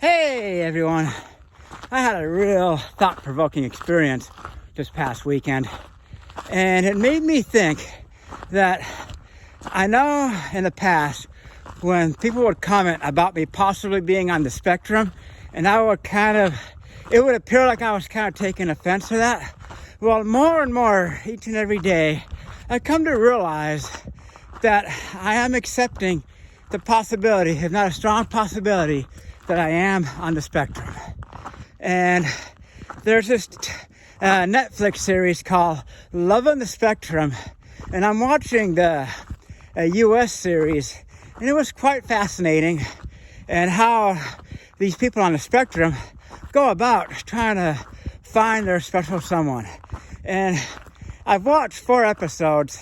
Hey everyone, I had a real thought-provoking experience this past weekend, and it made me think that I know in the past when people would comment about me possibly being on the spectrum, and it would appear like I was kind of taking offense to that. Well, more and more each and every day, I come to realize that I am accepting the possibility, if not a strong possibility, that I am on the spectrum. And there's this Netflix series called Love on the Spectrum, and I'm watching a US series, and it was quite fascinating, and how these people on the spectrum go about trying to find their special someone. And I've watched 4 episodes,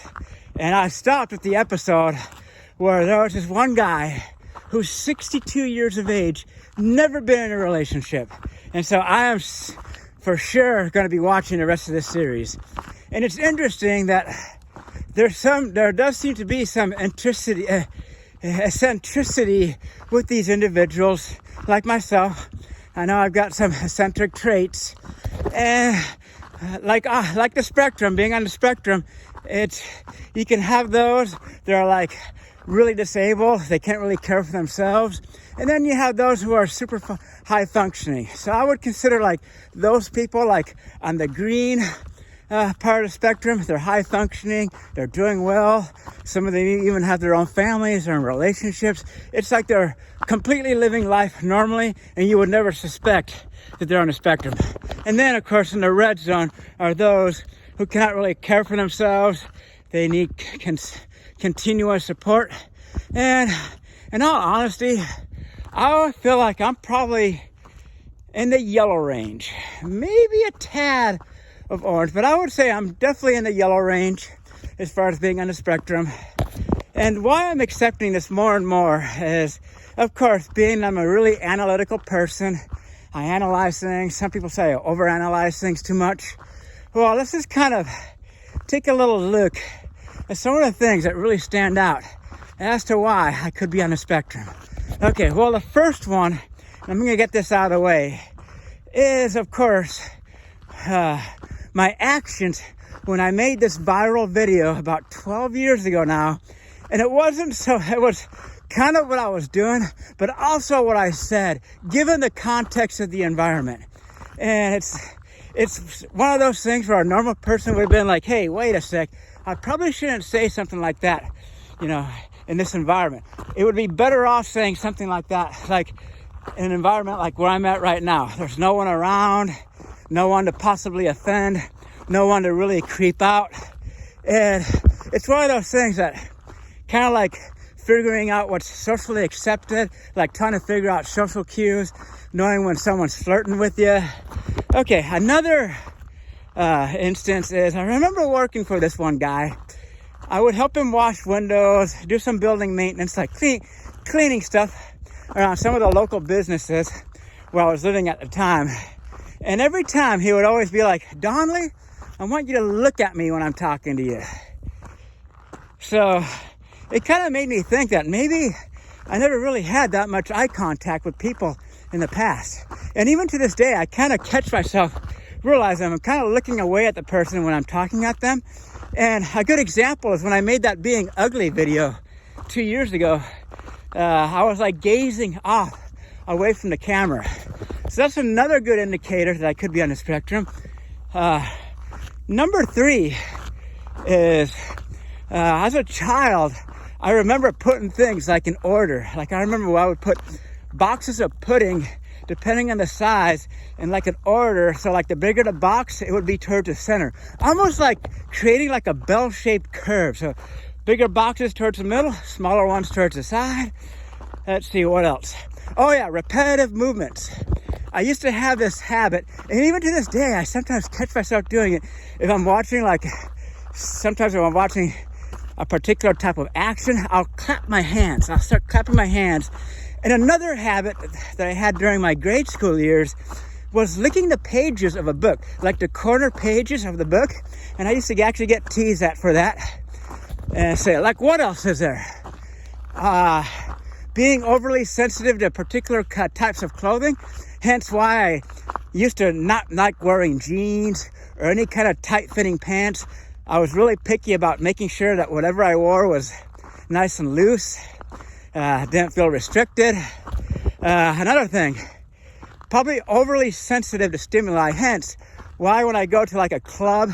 and I stopped at the episode where there was this one guy who's 62 years of age, never been in a relationship. And so I am for sure going to be watching the rest of this series. And it's interesting that there does seem to be some eccentricity with these individuals, like myself. I know I've got some eccentric traits, and like the spectrum, being on the spectrum, you can have those. They're like really disabled, they can't really care for themselves, and then you have those who are super high functioning. So I would consider like those people like on the green part of the spectrum. They're high functioning, they're doing well, some of them even have their own families or in relationships. It's like they're completely living life normally, and you would never suspect that they're on the spectrum. And then of course in the red zone are those who cannot really care for themselves. They need continuous support. And in all honesty, I feel like I'm probably in the yellow range, maybe a tad of orange, but I would say I'm definitely in the yellow range as far as being on the spectrum. And why I'm accepting this more and more is, of course, I'm a really analytical person. I analyze things. Some people say I overanalyze things too much. Well, let's just kind of take a little look at some of the things that really stand out as to why I could be on the spectrum. Okay, well, the first one, and I'm going to get this out of the way, is, of course, my actions when I made this viral video about 12 years ago now. And it was kind of what I was doing, but also what I said, given the context of the environment. And it's one of those things where a normal person would have been like, hey, wait a sec, I probably shouldn't say something like that, in this environment. It would be better off saying something like that, like in an environment like where I'm at right now. There's no one around, no one to possibly offend, no one to really creep out. And it's one of those things that kind of like figuring out what's socially accepted, like trying to figure out social cues, knowing when someone's flirting with you. Okay, another instance is, I remember working for this one guy. I would help him wash windows, do some building maintenance, like cleaning stuff around some of the local businesses where I was living at the time. And every time he would always be like, Donnelly, I want you to look at me when I'm talking to you. So it kind of made me think that maybe I never really had that much eye contact with people in the past. And even to this day, I kind of catch myself realizing I'm kind of looking away at the person when I'm talking at them. And a good example is when I made that being ugly video 2 years ago. I was like gazing off away from the camera. So that's another good indicator that I could be on the spectrum. Number 3 is, as a child, I remember putting things like in order. Like I remember I would put boxes of pudding, depending on the size, in like an order. So like the bigger the box, it would be towards the center. Almost like creating like a bell-shaped curve. So bigger boxes towards the middle, smaller ones towards the side. Let's see, what else? Oh yeah, repetitive movements. I used to have this habit, and even to this day, I sometimes catch myself doing it. If I'm watching sometimes if I'm watching a particular type of action, I'll clap my hands. I'll start clapping my hands. And another habit that I had during my grade school years was licking the pages of a book, like the corner pages of the book. And I used to actually get teased at for that. And say, like, what else is there? being overly sensitive to particular types of clothing, hence why I used to not like wearing jeans or any kind of tight-fitting pants. I was really picky about making sure that whatever I wore was nice and loose, didn't feel restricted. Another thing, probably overly sensitive to stimuli, hence why when I go to like a club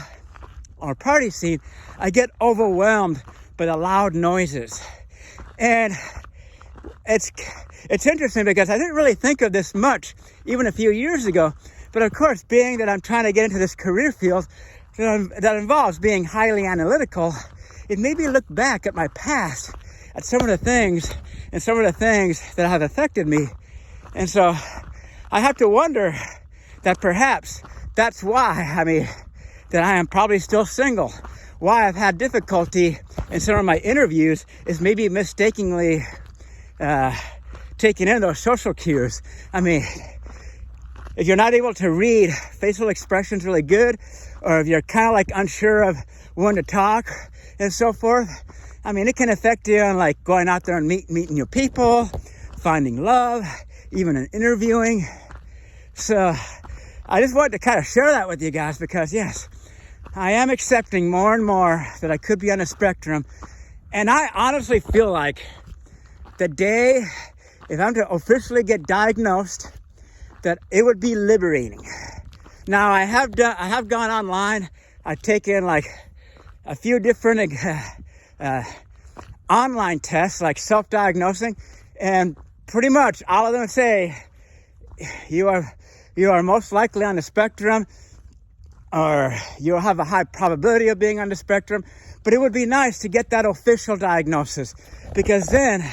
or party scene, I get overwhelmed by the loud noises. And it's interesting because I didn't really think of this much even a few years ago. But of course, being that I'm trying to get into this career field that involves being highly analytical, it made me look back at my past, at some of the things that have affected me. And so I have to wonder that perhaps that's why, that I am probably still single. Why I've had difficulty in some of my interviews is maybe mistakenly taking in those social cues. If you're not able to read facial expressions really good, or if you're kind of like unsure of when to talk and so forth, it can affect you on like going out there and meeting new people, finding love, even in interviewing. So I just wanted to kind of share that with you guys because yes, I am accepting more and more that I could be on a spectrum. And I honestly feel like the day, if I'm to officially get diagnosed, that it would be liberating. Now I have gone online. I've taken like a few different online tests, like self-diagnosing, and pretty much all of them say you are most likely on the spectrum, or you'll have a high probability of being on the spectrum. But it would be nice to get that official diagnosis, because then,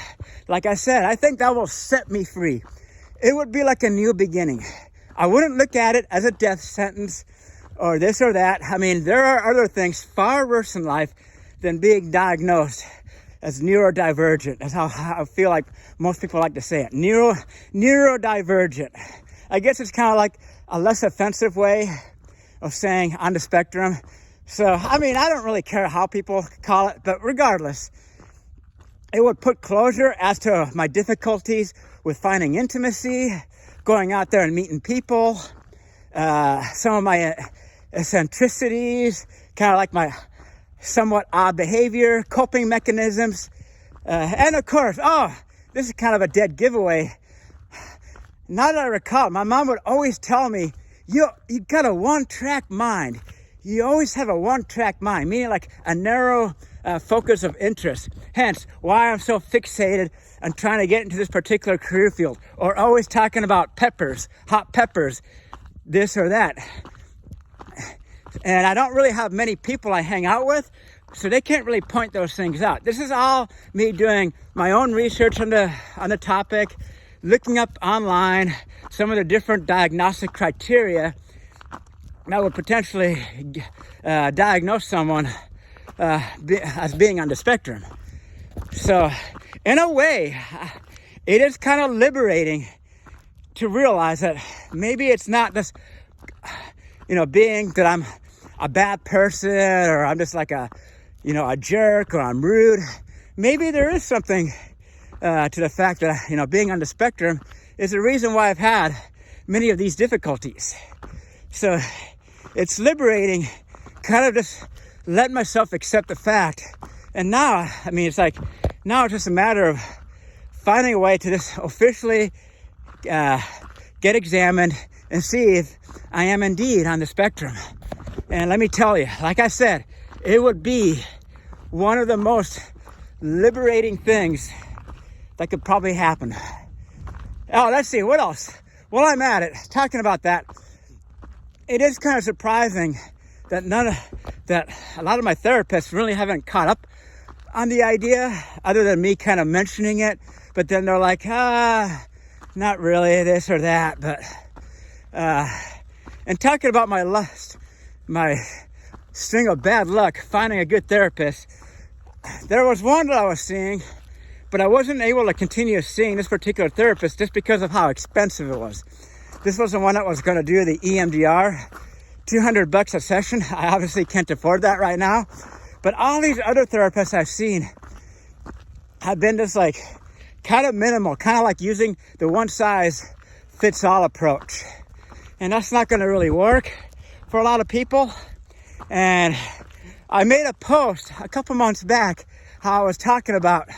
like I said, I think that will set me free. It would be like a new beginning. I wouldn't look at it as a death sentence or this or that. There are other things far worse in life than being diagnosed as neurodivergent. That's how I feel like most people like to say it. Neurodivergent. I guess it's kind of like a less offensive way of saying on the spectrum. So, I don't really care how people call it, but regardless, it would put closure as to my difficulties with finding intimacy, going out there and meeting people, some of my eccentricities, kind of like my somewhat odd behavior, coping mechanisms, and of course, this is kind of a dead giveaway. Now that I recall, my mom would always tell me, you got a one-track mind. You always have a one-track mind, meaning like a narrow focus of interest. Hence, why I'm so fixated on trying to get into this particular career field, or always talking about peppers, hot peppers, this or that. And I don't really have many people I hang out with, so they can't really point those things out. This is all me doing my own research on the topic, looking up online some of the different diagnostic criteria that would potentially diagnose someone as being on the spectrum. So in a way, it is kind of liberating to realize that maybe it's not just, being that I'm a bad person, or I'm just like a jerk, or I'm rude. Maybe there is something to the fact that, being on the spectrum is the reason why I've had many of these difficulties. So it's liberating, kind of just letting myself accept the fact. And now, it's just a matter of finding a way to just officially get examined and see if I am indeed on the spectrum. And let me tell you, like I said, it would be one of the most liberating things that could probably happen. Oh, let's see, what else? While I'm at it, talking about that, it is kind of surprising that a lot of my therapists really haven't caught up on the idea, other than me kind of mentioning it. But then they're like, not really this or that. But and talking about my string of bad luck finding a good therapist, there was one that I was seeing, but I wasn't able to continue seeing this particular therapist just because of how expensive it was. This was the one that was going to do the EMDR, $200 a session. I obviously can't afford that right now. But all these other therapists I've seen have been just like kind of minimal, kind of like using the one size fits all approach. And that's not going to really work for a lot of people. And I made a post a couple months back how I was talking about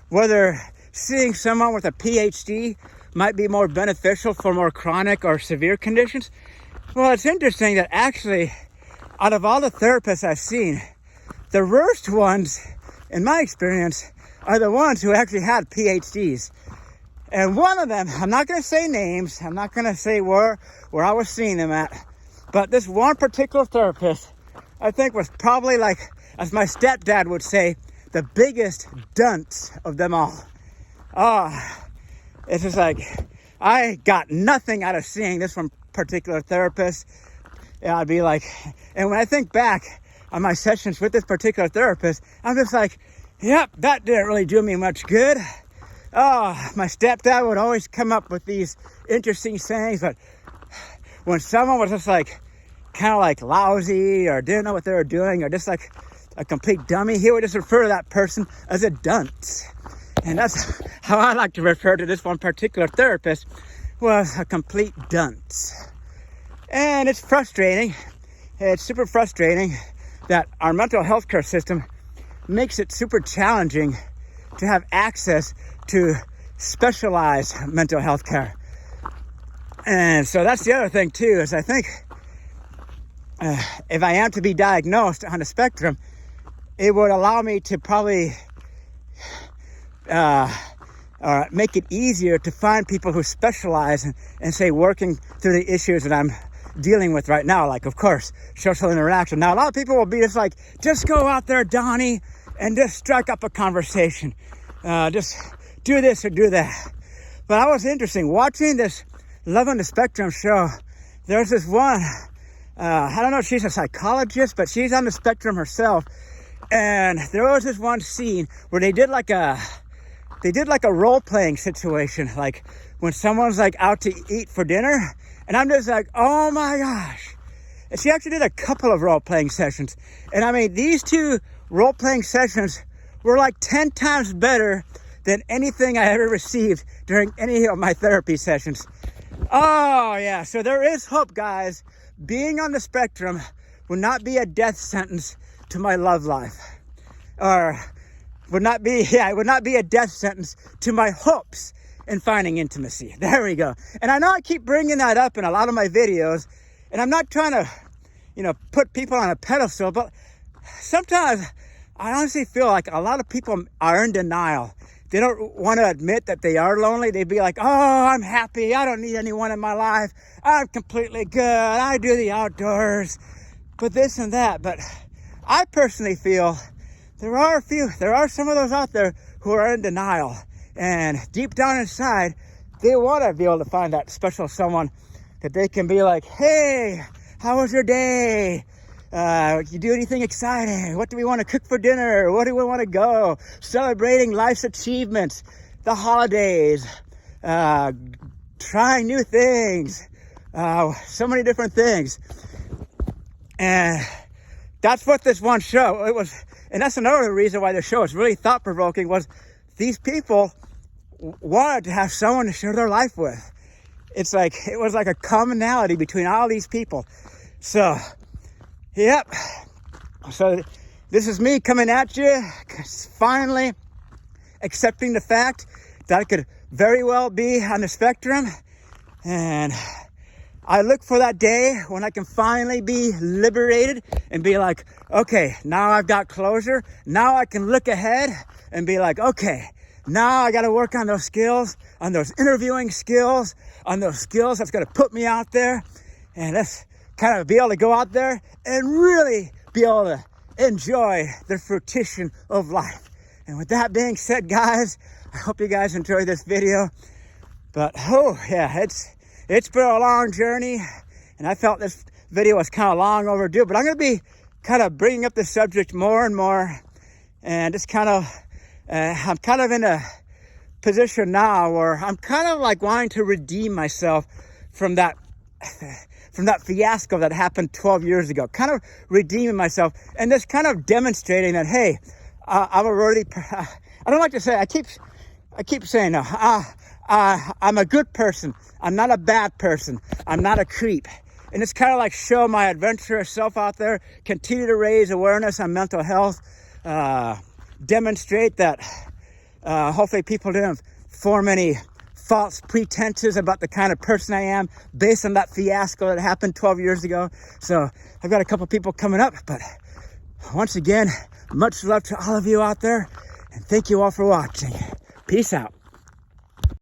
whether seeing someone with a PhD might be more beneficial for more chronic or severe conditions. Well, it's interesting that actually, out of all the therapists I've seen, the worst ones, in my experience, are the ones who actually had PhDs. And one of them, I'm not going to say names, I'm not going to say where I was seeing them at, but this one particular therapist, I think was probably like, as my stepdad would say, the biggest dunce of them all. Oh, it's just like, I got nothing out of seeing this one particular therapist. Yeah, I'd be like, and when I think back on my sessions with this particular therapist, I'm just like, yep, that didn't really do me much good. Oh, my stepdad would always come up with these interesting sayings, but when someone was just like, kind of like lousy or didn't know what they were doing or just like a complete dummy, he would just refer to that person as a dunce. And that's how I like to refer to this one particular therapist, was a complete dunce. And it's frustrating. It's super frustrating that our mental health care system makes it super challenging to have access to specialized mental health care. And so that's the other thing too, is I think if I am to be diagnosed on the spectrum, it would allow me to probably make it easier to find people who specialize and say working through the issues that I'm dealing with right now, like, of course, social interaction. Now, a lot of people will be just like, just go out there, Donnie, and just strike up a conversation. Just do this or do that. But I was interesting watching this Love on the Spectrum show. There's this one, I don't know if she's a psychologist, but she's on the spectrum herself. And there was this one scene where they did like a role-playing situation, like when someone's like out to eat for dinner, and I'm just like, oh my gosh. And she actually did a couple of role-playing sessions. And I mean, these two role-playing sessions were like 10 times better than anything I ever received during any of my therapy sessions. Oh yeah, so there is hope, guys. Being on the spectrum would not be a death sentence to my love life. Or it would not be a death sentence to my hopes in finding intimacy. There we go. And I know I keep bringing that up in a lot of my videos, and I'm not trying to, put people on a pedestal, but sometimes I honestly feel like a lot of people are in denial. They don't want to admit that they are lonely. They'd be like, oh, I'm happy. I don't need anyone in my life. I'm completely good. I do the outdoors, but this and that. But I personally feel there are some of those out there who are in denial. And deep down inside, they want to be able to find that special someone that they can be like, hey, how was your day? You do anything exciting? What do we want to cook for dinner? Where do we want to go? Celebrating life's achievements, the holidays, trying new things, so many different things. And that's what this one show, it was, and that's another reason why the show is really thought-provoking, was these people wanted to have someone to share their life with. It was like a commonality between all these people. So, yep. So this is me coming at you, finally accepting the fact that I could very well be on the spectrum. And I look for that day when I can finally be liberated and be like, okay, now I've got closure. Now I can look ahead and be like, okay, now I got to work on those skills, on those interviewing skills, on those skills that's going to put me out there. And let's kind of be able to go out there and really be able to enjoy the fruition of life. And with that being said, guys, I hope you guys enjoyed this video. But, oh, yeah, it's been a long journey. And I felt this video was kind of long overdue. But I'm going to be kind of bringing up the subject more and more. And just kind of, I'm kind of in a position now where I'm kind of like wanting to redeem myself from that fiasco that happened 12 years ago, kind of redeeming myself and just kind of demonstrating that, hey, I'm already, I don't like to say, I keep I keep saying, I'm a good person. I'm not a bad person. I'm not a creep. And it's kind of like show my adventurous self out there, continue to raise awareness on mental health, demonstrate that hopefully people didn't form any false pretenses about the kind of person I am based on that fiasco that happened 12 years ago. So I've got a couple people coming up, but once again, much love to all of you out there, and thank you all for watching. Peace out.